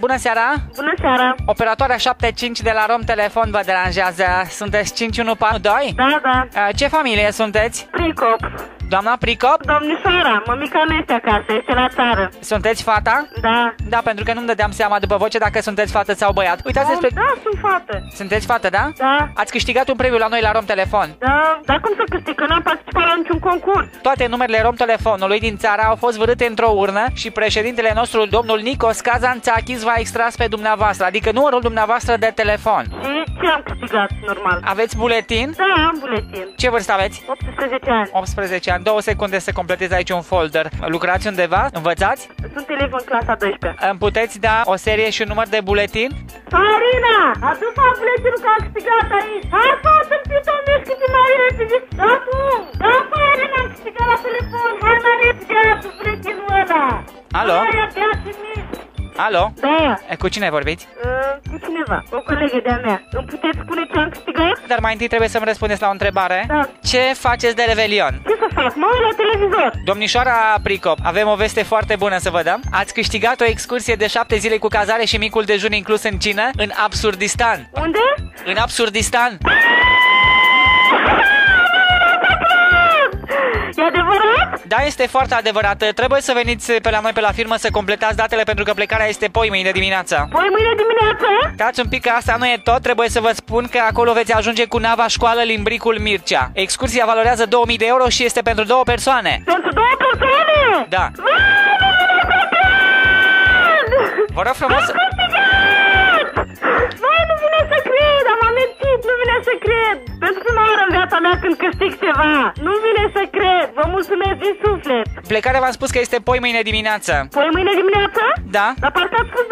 Bună seara! Bună seara! Operatoarea 75 de la Rom Telefon vă deranjează. Sunteți 5142? Da, da. Ce familie sunteți? Pricop. Doamna Pricop? Domnișoara, mămica nu este acasă, este la țară. Sunteți fata? Da. Da, pentru că nu-mi dădeam seama după voce dacă sunteți fată sau băiat. Uitați despre... Da, sunt fată. Sunteți fată, da? Da. Ați câștigat un premiu la noi la Rom Telefon. Da, dar cum să câștig? Că n-am participat la niciun concurs. Toate numerele Rom Telefonului din țară au fost vârâte într-o urnă și președintele nostru, domnul Nicos Kazantzakis, v-a extras pe dumneavoastră, adică numărul dumneavoastră de telefon. Și ce am câștigat, normal? Aveți buletin? Da, am buletin. Ce vârstă aveți? 18 ani. 18 ani. 2 secunde să completez aici un folder. Lucrați undeva? Învățați? Sunt elev în clasa 12. Îmi puteți da o serie și un număr de buletin? Farina! Adu fa buletinul că am câștigat aici! Hai, fată, pitonești cât de mai repede! Da, cum? Da, Farina, am câștigat la telefon! Hai mai repede, adu buletinul ăla! Alo? Hai, ia-ți mie! Alo? Da. Cu cine vorbiți? Cu cineva, o colegă de-a mea. Îmi puteți spune ce am câștigat? Dar mai întâi trebuie să-mi răspundeți la o întrebare. Da. Ce faceți de Revelion? Ce să fac? Mă uit la televizor. Domnișoara Pricop, avem o veste foarte bună să vă dăm. Ați câștigat o excursie de 7 zile cu cazare și micul dejun inclus în cină în Absurdistan. Unde? În Absurdistan. E adevărat? Da, este foarte adevărat. Trebuie să veniți pe la noi pe la firmă să completați datele pentru că plecarea este poi mâine dimineața. Păi mâine dimineață? Stați un pic că asta nu e tot, trebuie să vă spun că acolo veți ajunge cu nava școală Limbricul Mircea. Excursia valorează 2000 de euro și este pentru 2 persoane. Pentru 2 persoane? Da. Vă rog frumos. Vai, nu vine să cred, am amintit, nu vine să cred. Pentru prima oară în viața mea când câștig ceva. Nu vine să cred, vă mulțumesc din suflet. Plecarea v-am spus că este poi mâine dimineață. Poi mâine dimineață? Da. Dar parcă ați spus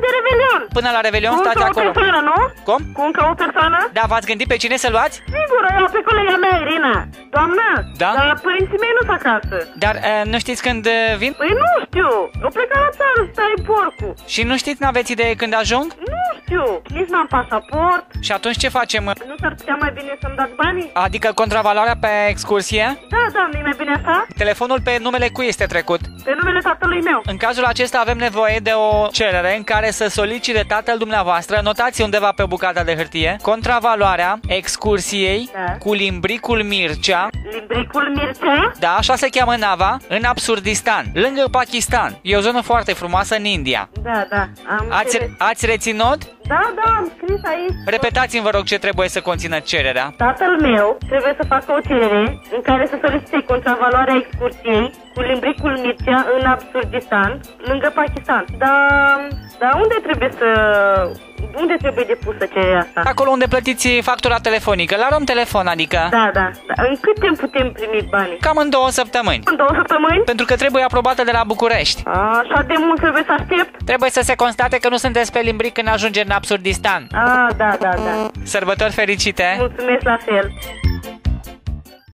de Revelion. Până la Revelion Cu stați încă acolo. o persoană, nu? Cum? Cu încă o persoană? Da, v-ați gândit pe cine să luați? Sigur, eu pe colega mea, Irina. Doamnă, Da? dar părinții mei nu-s acasă. Dar nu știți când vin? Păi nu știu, o plecat la țară să stai porcul. Și nu știți, n-aveți idee când ajung? Nu știu, nici n-am pașaport. Și atunci ce facem? Nu s-ar putea mai bine să-mi dați banii? Adică contravaloarea pe excursie? Da, da, nu-i mai bine așa? Telefonul pe numele cui este trecut? Pe numele tatălui meu. În cazul acesta avem nevoie de o cerere în care să solicite tatăl dumneavoastră, notați undeva pe o bucată de hârtie, contravaloarea excursiei cu Limbricul Mircea. Limbricul Mircea? Da, așa se cheamă nava, în Absurdistan, lângă Pakistan. E o zonă foarte frumoasă în India. Da, da, am înțeles. Ați reținut? Da, da, am scris aici. Repetați-mi, vă rog, ce trebuie să conțină cererea. Tatăl meu trebuie să facă o cerere în care să solicite contravaloarea excursiei cu Limbricul Mircea în Absurdistan, lângă Pakistan. Dar unde trebuie depusă cererea asta? Acolo unde plătiți factura telefonică, la Rom Telefon, adică. Da, da. În cât timp putem primi banii? Cam în 2 săptămâni. În 2 săptămâni? Pentru că trebuie aprobată de la București. Așa de mult trebuie să aștept? Trebuie să se constate că nu sunteți pe Limbric când ajunge în Absurdistan. Da, da, da. Sărbători fericite! Mulțumesc la fel.